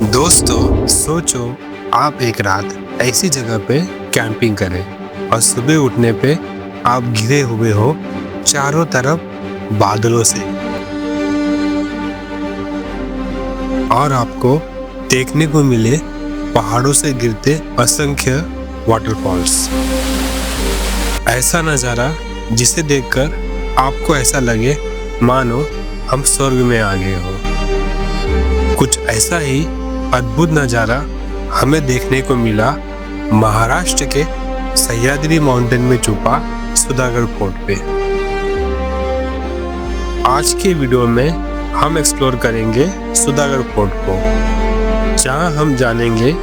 दोस्तों, सोचो आप एक रात ऐसी जगह पे कैंपिंग करें और सुबह उठने पे आप घिरे हुए हो चारों तरफ बादलों से और आपको देखने को मिले पहाड़ों से गिरते असंख्य वाटरफॉल्स। ऐसा नज़ारा जिसे देखकर आपको ऐसा लगे मानो हम स्वर्ग में आ गए हो। कुछ ऐसा ही अद्भुत नज़ारा हमें देखने को मिला महाराष्ट्र के सह्याद्री माउंटेन में छुपा सुधागढ़ फोर्ट पे। आज के वीडियो में हम एक्सप्लोर करेंगे सुधागढ़ फोर्ट को, जहां हम जानेंगे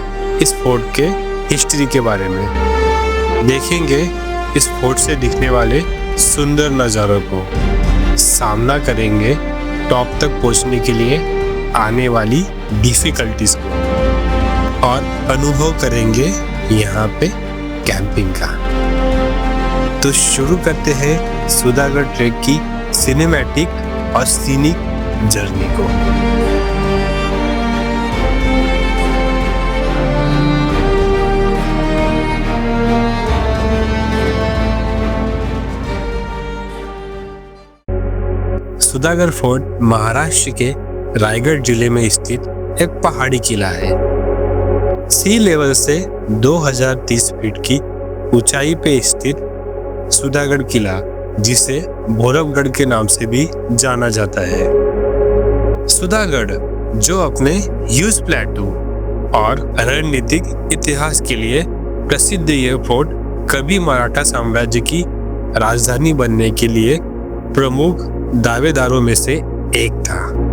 इस फोर्ट के हिस्ट्री के बारे में, देखेंगे इस फोर्ट से दिखने वाले सुंदर नज़ारों को, सामना करेंगे टॉप तक पहुंचने के लिए आने वाली डिफिकल्टीज को और अनुभव करेंगे यहाँ पे कैंपिंग का। तो शुरू करते हैं सुधागढ़ ट्रैक की सिनेमैटिक और सीनिक जर्नी को। सुधागढ़ फोर्ट महाराष्ट्र के रायगढ़ जिले में स्थित एक पहाड़ी किला है। सी लेवल से 2030 फीट की ऊंचाई पे स्थित सुधागढ़ किला, जिसे भैरवगढ़ के नाम से भी जाना जाता है। सुधागढ़, जो अपने ह्यूज प्लेटू और रणनीतिक इतिहास के लिए प्रसिद्ध, यह फोर्ट कभी मराठा साम्राज्य की राजधानी बनने के लिए प्रमुख दावेदारों में से एक था।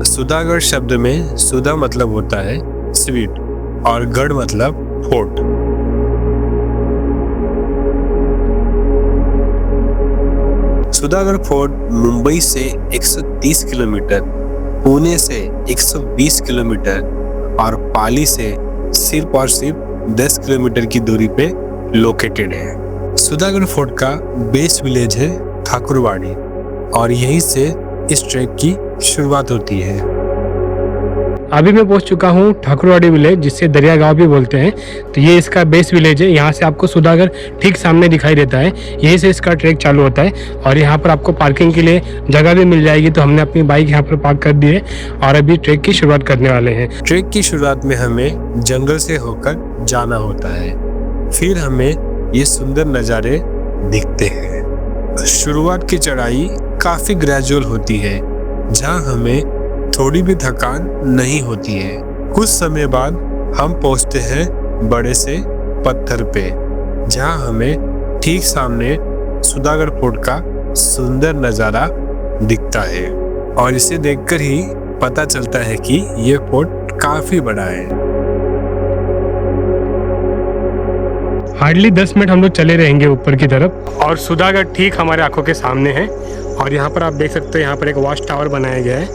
सुधागढ़ शब्द में सुधा मतलब होता है स्वीट और गढ़ मतलब फोर्ट। सुधागढ़ फोर्ट मुंबई से 130 किलोमीटर, पुणे से 120 किलोमीटर और पाली से सिर्फ और सिर्फ 10 किलोमीटर की दूरी पे लोकेटेड है। सुधागढ़ फोर्ट का बेस विलेज है ठाकुरवाड़ी और यहीं से इस ट्रैक की शुरुआत होती है। अभी मैं पहुंच चुका हूं ठाकुरवाड़ी विलेज, जिसे दरिया गांव भी बोलते हैं। तो ये इसका बेस विलेज है। यहाँ से आपको सुधागढ़ ठीक सामने दिखाई देता है। यहीं से इसका ट्रैक चालू होता है और यहाँ पर आपको पार्किंग के लिए जगह भी मिल जाएगी। तो हमने अपनी बाइक यहाँ पर पार्क कर दी है और अभी ट्रैक की शुरुआत करने वाले हैं। ट्रैक की शुरुआत में हमें जंगल से होकर जाना होता है, फिर हमें ये सुंदर नज़ारे दिखते हैं। शुरुआत की चढ़ाई काफी ग्रेजुअल होती है, जहां हमें थोड़ी भी थकान नहीं होती है। कुछ समय बाद हम पहुंचते हैं बड़े से पत्थर पे, जहां हमें ठीक सामने सुधागढ़ फोर्ट का सुंदर नज़ारा दिखता है और इसे देखकर ही पता चलता है कि यह फोर्ट काफी बड़ा है। हार्डली 10 मिनट हम लोग चले रहेंगे ऊपर की तरफ और सुधागढ़ ठीक हमारे आंखों के सामने है। और यहाँ पर आप देख सकते हो, यहाँ पर एक वॉच टावर बनाया गया है,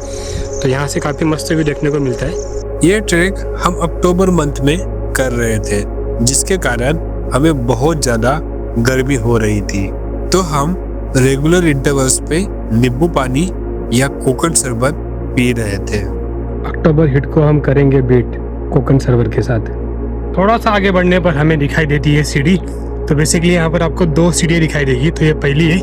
तो यहाँ से काफ़ी मस्त व्यू देखने को मिलता है। ये ट्रैक हम अक्टूबर मंथ में कर रहे थे, जिसके कारण हमें बहुत ज़्यादा गर्मी हो रही थी, तो हम रेगुलर इंटरवल्स पे नींबू पानी या कोकोनट शरबत पी रहे थे। अक्टूबर हिट को हम करेंगे बीट कोकोनट शरबत के साथ। थोड़ा सा आगे बढ़ने पर हमें दिखाई देती है सीढ़ी। तो बेसिकली यहाँ पर आपको 2 सीढ़ियाँ दिखाई देगी। तो ये पहली है,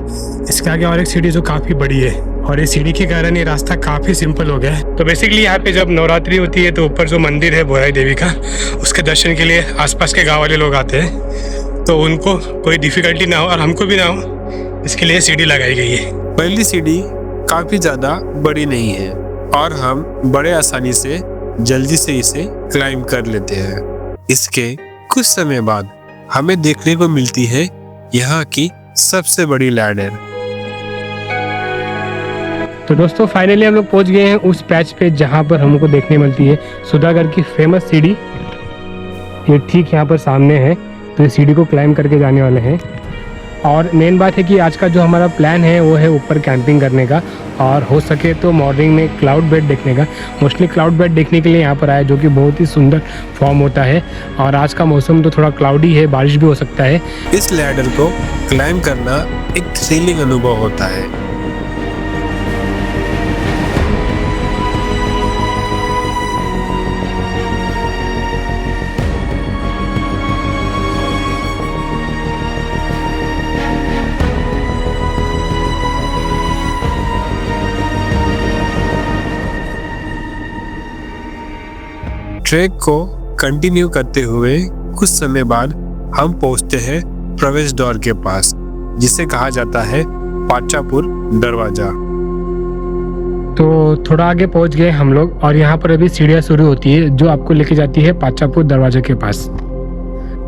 इसके आगे और एक सीढ़ी जो काफ़ी बड़ी है और ये सीढ़ी के कारण ये रास्ता काफ़ी सिंपल हो गया है। तो बेसिकली यहाँ पे जब नवरात्रि होती है तो ऊपर जो मंदिर है भोराई देवी का, उसके दर्शन के लिए आसपास के गाँव वाले लोग आते हैं, तो उनको कोई डिफिकल्टी ना हो और हमको भी ना हो, इसके लिए सीढ़ी लगाई गई है। पहली सीढ़ी काफ़ी ज़्यादा बड़ी नहीं है और हम बड़े आसानी से जल्दी से इसे क्लाइंब कर लेते हैं। इसके कुछ समय बाद हमें देखने को मिलती है यहाँ की सबसे बड़ी लैडर। तो दोस्तों फाइनली हम लोग पहुँच गए हैं उस पैच पे जहाँ पर हमको देखने मिलती है सुधागढ़ की फेमस सीढ़ी। ये ठीक यहाँ पर सामने है, तो इस सीढ़ी को क्लाइंब करके जाने वाले हैं। और मेन बात है कि आज का जो हमारा प्लान है वो है ऊपर कैंपिंग करने का और हो सके तो मॉर्निंग में क्लाउड बेड देखने का। मोस्टली क्लाउड बेड देखने के लिए यहाँ पर आया, जो कि बहुत ही सुंदर फॉर्म होता है। और आज का मौसम तो थोड़ा क्लाउडी है, बारिश भी हो सकता है। इस लैडर को क्लाइंब करना एक थ्रिलिंग अनुभव होता है। ट्रैक को कंटिन्यू करते हुए कुछ समय बाद हम पहुंचते हैं प्रवेश द्वार के पास, जिसे कहा जाता है पाचापुर दरवाजा। तो थोड़ा आगे पहुंच गए हम लोग और यहाँ पर अभी सीढ़ियाँ शुरू होती है जो आपको लेके जाती है पाचापुर दरवाजा के पास।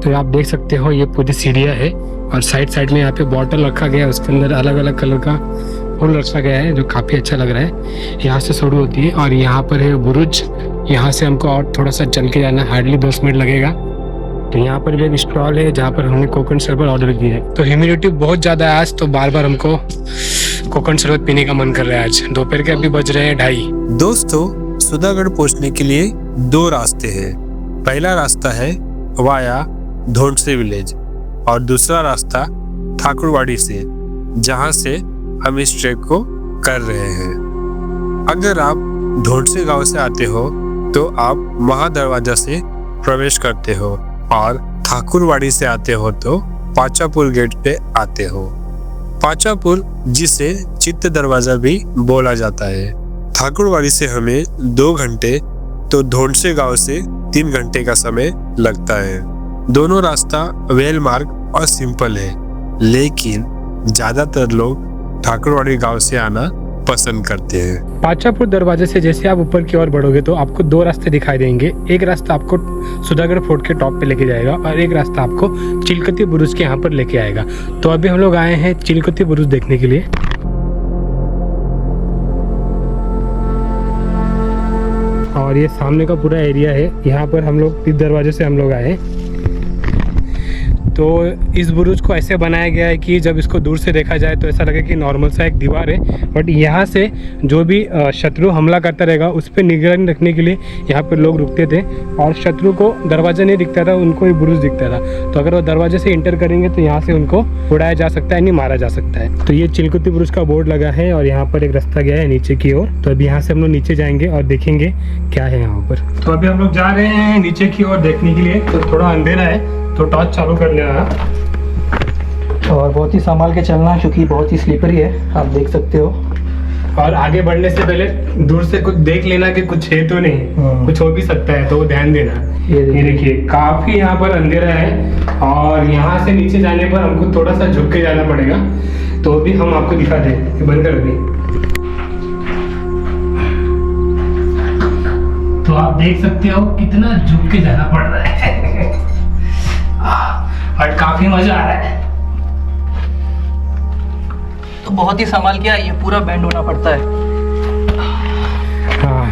तो आप देख सकते हो ये पूरी सीढ़ियाँ है और साइड साइड में यहाँ पे बॉटल रखा गया है, उसके अंदर अलग अलग कलर का फूल रखा गया है जो काफ़ी अच्छा लग रहा है। यहाँ से शुरू होती है और यहाँ पर है बुरुज। यहाँ से हमको और थोड़ा सा चल के जाना, हार्डली 10 मिनट लगेगा। तो यहाँ पर भी एक स्टॉल है जहाँ पर हमने कोकोनट शरबत ऑर्डर किया है। तो ह्यूमिडिटी बहुत ज़्यादा है आज, तो बार बार हमको कोकोनट शरबत पीने का मन कर रहा है। आज दोपहर के अभी बज रहे हैं 2:30। दोस्तों, सुधागढ़ पहुंचने के लिए 2 रास्ते हैं। पहला रास्ता है वाया धोंडसे विलेज और दूसरा रास्ता ठाकुरवाड़ी से, जहां से हम इस ट्रैक को कर रहे हैं। अगर आप धोंडसे गांव से आते हो तो आप महादरवाजा से प्रवेश करते हो और ठाकुरवाड़ी से आते हो तो पाचापुर गेट पे आते हो। पाचापुर, जिसे चित्त दरवाजा भी बोला जाता है। ठाकुरवाड़ी से हमें 2 घंटे तो धोंडसे गांव से 3 घंटे का समय लगता है। दोनों रास्ता वेल मार्ग और सिंपल है, लेकिन ज्यादातर लोग ठाकुरवाड़ी गांव से आना पसंद करते हैं। पाचापुर दरवाजे से जैसे आप ऊपर की ओर बढ़ोगे तो आपको 2 रास्ते दिखाई देंगे। एक रास्ता आपको सुधागढ़ फोर्ट के टॉप पे लेके जाएगा और एक रास्ता आपको चिलकती बुरुज के यहाँ पर लेके आएगा। तो अभी हम लोग आए हैं चिलकती बुरुज देखने के लिए। और ये सामने का पूरा एरिया है। यहाँ पर हम लोग इस दरवाजे से हम लोग आए। तो इस बुरुज को ऐसे बनाया गया है कि जब इसको दूर से देखा जाए तो ऐसा लगे कि नॉर्मल सा एक दीवार है, बट यहाँ से जो भी शत्रु हमला करता रहेगा उस पर निगरानी रखने के लिए यहाँ पर लोग रुकते थे और शत्रु को दरवाजा नहीं दिखता था, उनको ये बुरुज दिखता था। तो अगर वो दरवाजे से इंटर करेंगे तो यहाँ से उनको उड़ाया जा सकता है, नहीं मारा जा सकता है। तो ये चिलकुती बुरुज का बोर्ड लगा है और यहाँ पर एक रास्ता गया है नीचे की ओर। तो अभी यहाँ से हम लोग नीचे जाएंगे और देखेंगे क्या है यहाँ पर। तो अभी हम लोग जा रहे हैं नीचे की ओर देखने के लिए। तो थोड़ा अंधेरा है तो टॉर्च चालू कर लेना और बहुत ही संभाल के चलना क्योंकि बहुत ही स्लीपरी है, आप देख सकते हो। और आगे बढ़ने से पहले दूर से कुछ देख लेना कि कुछ है तो नहीं, कुछ हो भी सकता है तो ध्यान देना। ये देखिए काफी यहाँ पर अंधेरा है और यहाँ से नीचे जाने पर हमको थोड़ा सा झुक के जाना पड़ेगा। तो भी हम आपको दिखा दें, बंद कर दें। तो आप देख सकते हो कितना झुक के जाना पड़ रहा है और काफी मजा आ रहा है। तो बहुत ही संभाल के ये पूरा बैंड होना पड़ता है। हाँ,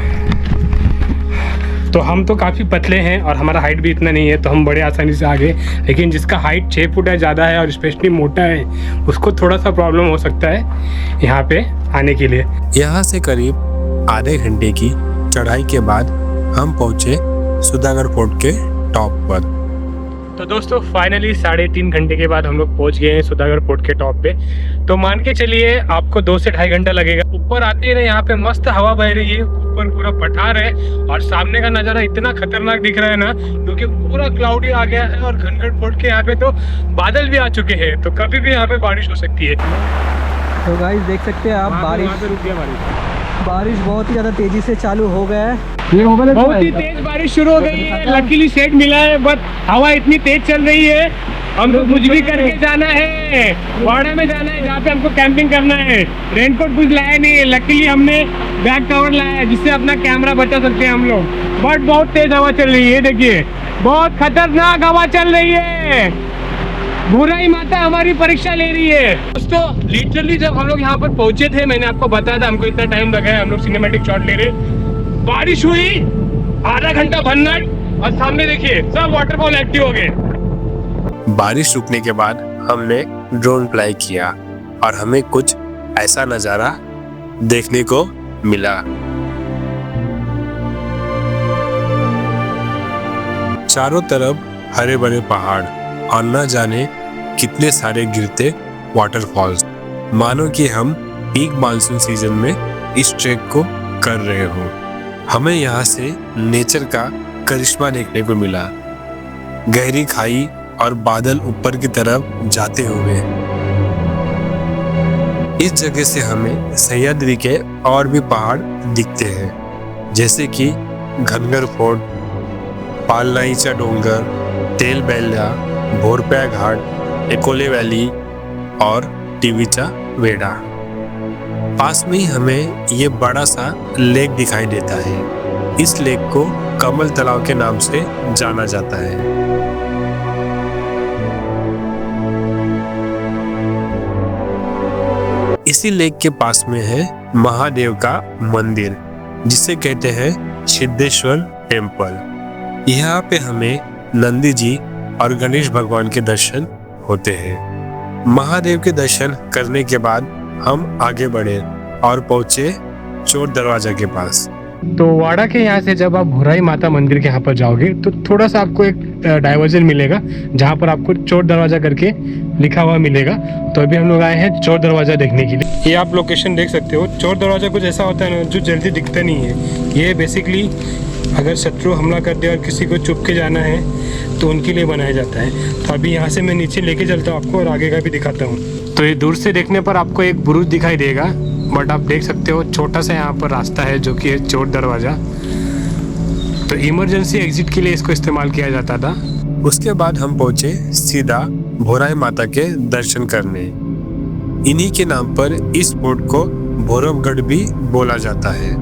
तो हम तो काफ़ी पतले हैं और हमारा हाइट भी इतना नहीं है, तो हम बड़े आसानी से आ गए। लेकिन जिसका हाइट 6 फुट है ज़्यादा है और स्पेशली मोटा है, उसको थोड़ा सा प्रॉब्लम हो सकता है यहाँ पे आने के लिए। यहाँ से करीब आधे घंटे की चढ़ाई के बाद हम पहुँचे सुधागढ़ फोर्ट के टॉप पर। तो दोस्तों फाइनली 3.5 घंटे के बाद हम लोग पहुंच गए हैं सुधागढ़ फोर्ट के टॉप पे। तो मान के चलिए आपको 2 से 2.5 घंटा लगेगा। ऊपर आते ही ना यहाँ पे मस्त हवा बह रही है, ऊपर पूरा पठार है और सामने का नज़ारा इतना खतरनाक दिख रहा है ना, क्योंकि पूरा क्लाउडी आ गया है और घनगढ़ फोर्ट के यहाँ पे तो बादल भी आ चुके हैं, तो कभी भी यहाँ पे बारिश हो सकती है। तो गाइस देख सकते हैं आप, बारिश बहुत ही ज़्यादा तेज़ी से चालू हो गया है। बहुत ही तेज बारिश शुरू हो गई है। लकीली सेट मिला है, बट हवा इतनी तेज चल रही है, हमको कुछ भी करके जाना है, वाड़ा में जाना है जहाँ पे हमको कैंपिंग करना है। रेनकोट कुछ लाया नहीं है, लकीली हमने बैक कवर लाया है जिससे अपना कैमरा बचा सकते हैं हम लोग। बट बहुत तेज हवा चल रही है, देखिए बहुत खतरनाक हवा चल रही है। बुराई माता हमारी परीक्षा ले रही है। दोस्तों लिटरली जब हम लोग यहाँ पर पहुंचे थे, मैंने आपको बताया था हमको इतना टाइम लगा है, हम लोग सिनेमैटिक शॉट ले रहे। बारिश हुई, आधा घंटा भन्नाट और सामने देखिए सब वाटरफॉल एक्टिव हो गए। बारिश रुकने के बाद हमने ड्रोन फ्लाई किया और हमें कुछ ऐसा नज़ारा देखने को मिला। चारों तरफ हरे भरे पहाड़ और न जाने कितने सारे गिरते वाटरफॉल्स, मानो कि हम पीक मानसून सीजन में इस ट्रैक को कर रहे हो। हमें यहाँ से नेचर का करिश्मा देखने को मिला, गहरी खाई और बादल ऊपर की तरफ जाते हुए। इस जगह से हमें सह्याद्री के और भी पहाड़ दिखते हैं, जैसे कि घनगढ़ फोर्ट, पालनाईचा डोंगर, तेलबेल्ला, भोरप्या घाट, एकोले वैली और टीवीचा वेड़ा। पास में ही हमें ये बड़ा सा लेक दिखाई देता है। इस लेक को कमल तालाब के नाम से जाना जाता है। इसी लेक के पास में है महादेव का मंदिर, जिसे कहते हैं सिद्धेश्वर टेम्पल। यहाँ पे हमें नंदी जी और गणेश भगवान के दर्शन होते हैं। महादेव के दर्शन करने के बाद हम आगे बढ़े और पहुंचे चोर दरवाजा के पास। तो वाड़ा के यहाँ से जब आप भोराई माता मंदिर के यहाँ पर जाओगे तो थोड़ा सा आपको एक डाइवर्जन मिलेगा, जहाँ पर आपको चोर दरवाजा करके लिखा हुआ मिलेगा। तो अभी हम लोग आए हैं चोर दरवाजा देखने के लिए। ये आप लोकेशन देख सकते हो। चोर दरवाजा कुछ ऐसा होता है ना जो जल्दी दिखता नहीं है। ये बेसिकली अगर शत्रु हमला कर दे और किसी को चुप के जाना है तो उनके लिए बनाया जाता है। तो अभी यहाँ से मैं नीचे लेके चलता हूँ आपको और आगे का भी दिखाता हूँ। तो ये दूर से देखने पर आपको एक बुरुज दिखाई देगा, बट आप देख सकते हो छोटा सा यहाँ पर रास्ता है जो कि है चोर दरवाजा। तो इमरजेंसी एग्जिट के लिए इसको इस्तेमाल किया जाता था। उसके बाद हम पहुंचे सीधा भोराई माता के दर्शन करने। इन्हीं के नाम पर इस फोर्ट को भोरमगढ़ भी बोला जाता है।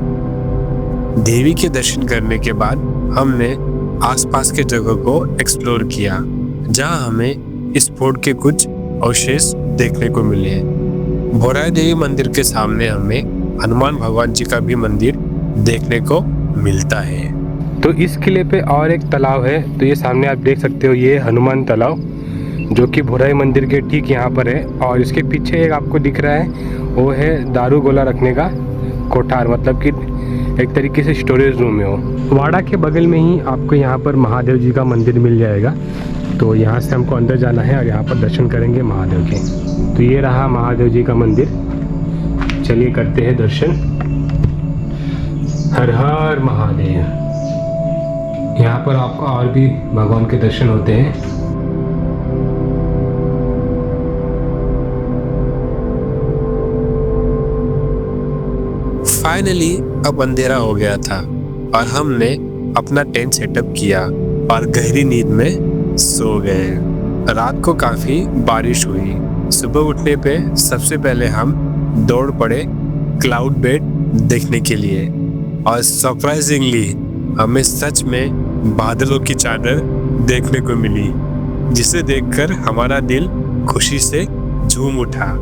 देवी के दर्शन करने के बाद हमने आसपास के जगह को एक्सप्लोर किया, जहां हमें इस फोर्ट के कुछ अवशेष देखने को मिले। भोराई देवी मंदिर के सामने हमें हनुमान भगवान जी का भी मंदिर देखने को मिलता है। तो इस किले पे और एक तालाब है। तो ये सामने आप देख सकते हो, ये हनुमान तालाब जो कि भोराई मंदिर के ठीक यहाँ पर है। और इसके पीछे एक आपको दिख रहा है, वो है दारू गोला रखने का कोठार, मतलब कि एक तरीके से स्टोरेज रूम है वो। वाड़ा के बगल में ही आपको यहाँ पर महादेव जी का मंदिर मिल जाएगा। तो यहाँ से हमको अंदर जाना है और यहाँ पर दर्शन करेंगे महादेव के। तो ये रहा महादेव जी का मंदिर। चलिए करते हैं दर्शन। हर हर महादेव। यहाँ पर आपको और भी भगवान के दर्शन होते हैं। फाइनली अब अंधेरा हो गया था और हमने अपना टेंट सेटअप किया और गहरी नींद में सो गए। रात को काफी बारिश हुई। सुबह उठने पे सबसे पहले हम दौड़ पड़े क्लाउड बेड देखने के लिए और सरप्राइजिंगली हमें सच में बादलों की चादर देखने को मिली, जिसे देखकर हमारा दिल खुशी से झूम उठा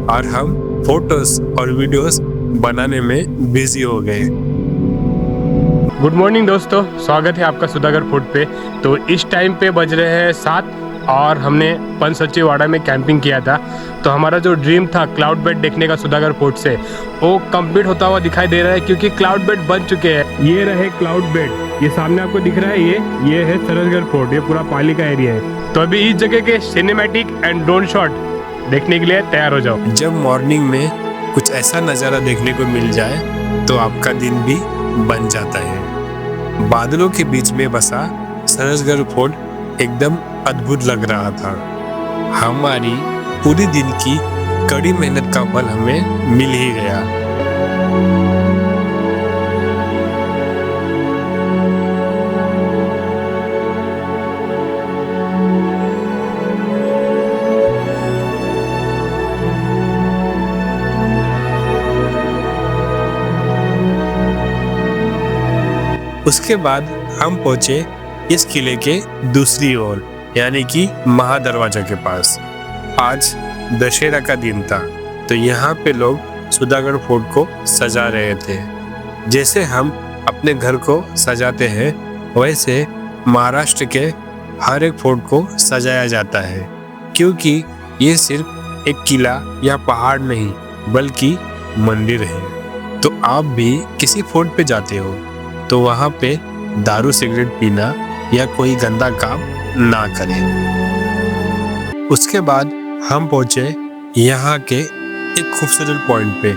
और हम फोटोज और वीडियोस बनाने में बिजी हो गए। गुड मॉर्निंग दोस्तों, स्वागत है आपका सुधागढ़ फोर्ट पे। तो इस टाइम पे बज रहे हैं 7 और हमने पंचसचीवाड़ा में कैंपिंग किया था। तो हमारा जो ड्रीम था क्लाउड बेड देखने का सुधागढ़ फोर्ट से, वो कंप्लीट होता हुआ दिखाई दे रहा है, क्योंकि क्लाउड बेड बन चुके हैं। ये रहे क्लाउड बेड, ये सामने आपको दिख रहा है, ये है सरसगढ़ फोर्ट। ये पूरा पाली का एरिया है। तो अभी इस जगह के सिनेमैटिक एंड ड्रोन शॉट देखने के लिए तैयार हो जाओ। जब मॉर्निंग में कुछ ऐसा नज़ारा देखने को मिल जाए तो आपका दिन भी बन जाता है। बादलों के बीच में बसा सरसगढ़ फोर्ट एकदम अद्भुत लग रहा था। हमारी पूरी दिन की कड़ी मेहनत का फल हमें मिल ही गया। उसके बाद हम पहुंचे इस किले के दूसरी ओर, यानी कि महादरवाजा के पास। आज दशहरा का दिन था, तो यहाँ पे लोग सुधागढ़ फोर्ट को सजा रहे थे। जैसे हम अपने घर को सजाते हैं, वैसे महाराष्ट्र के हर एक फोर्ट को सजाया जाता है, क्योंकि ये सिर्फ एक किला या पहाड़ नहीं बल्कि मंदिर है। तो आप भी किसी फोर्ट पे जाते हो तो वहाँ पे दारू सिगरेट पीना या कोई गंदा काम ना करें। उसके बाद हम पहुंचे यहाँ के एक खूबसूरत पॉइंट पे,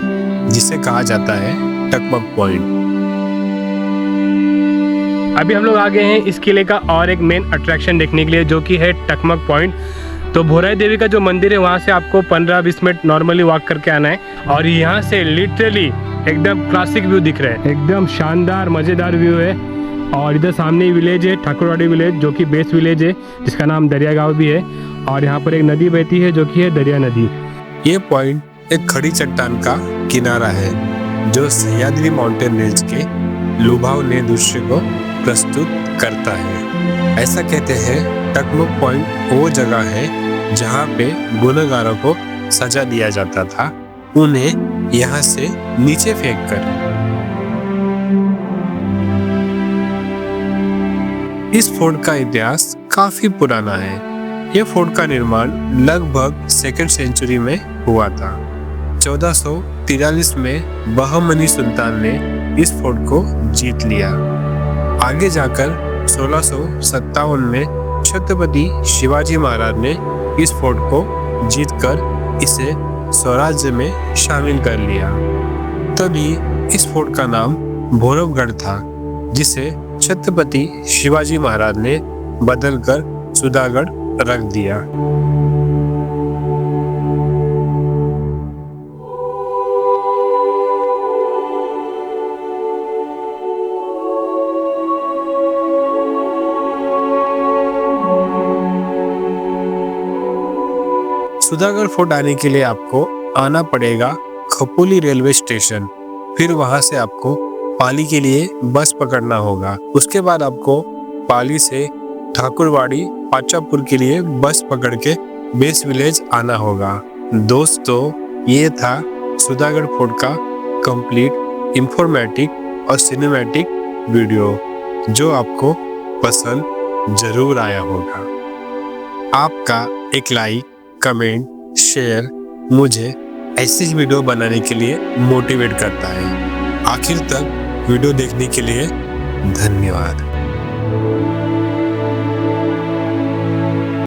जिसे कहा जाता है टकमक पॉइंट। अभी हम लोग आ गए हैं इस किले का और एक मेन अट्रैक्शन देखने के लिए, जो कि है टकमक पॉइंट। तो भोराई देवी का जो मंदिर है वहाँ से आपको 15-20 मिनट नॉर्मली वॉक करके आना है। और यहाँ से लिटरली एकदम क्लासिक व्यू दिख रहा है, एकदम शानदार मज़ेदार व्यू है। और इधर सामने ही विलेज है ठाकुरवाड़ी विलेज, जो कि बेस विलेज है, जिसका नाम दरिया गाँव भी है। और यहाँ पर एक नदी बहती है जो कि है दरिया नदी। ये पॉइंट एक खड़ी चट्टान का किनारा है जो सह्याद्री माउंटेन रेंज के लुभावने दृश्य को प्रस्तुत करता है। ऐसा कहते हैं टकमक पॉइंट वो जगह है जहाँ पे गुनहगारों को सजा दिया जाता था, उन्हें यहाँ से नीचे फेंककर। इस फोर्ट का इतिहास काफी पुराना है। यह फोर्ट का निर्माण लगभग 2nd सेंचुरी में हुआ था। 1443 में बहमनी सुल्तान ने इस फोर्ट को जीत लिया। आगे जाकर 1657 में छत्रपति शिवाजी महाराज ने इस फोर्ट को जीतकर इसे स्वराज्य में शामिल कर लिया। तभी इस फोर्ट का नाम भैरवगढ़ था, जिसे छत्रपति शिवाजी महाराज ने बदलकर सुधागढ़ रख दिया। सुधागढ़ फोर्ट आने के लिए आपको आना पड़ेगा खपोली रेलवे स्टेशन। फिर वहां से आपको पाली के लिए बस पकड़ना होगा। उसके बाद आपको पाली से ठाकुरवाड़ी पाचापुर के लिए बस पकड़ के बेस विलेज आना होगा। दोस्तों, ये था सुधागढ़ फोर्ट का कंप्लीट इंफॉर्मेटिव और सिनेमैटिक वीडियो, जो आपको पसंद जरूर आया होगा। आपका एक लाइक, कमेंट, शेयर मुझे ऐसी वीडियो बनाने के लिए मोटिवेट करता है। आखिर तक वीडियो देखने के लिए धन्यवाद।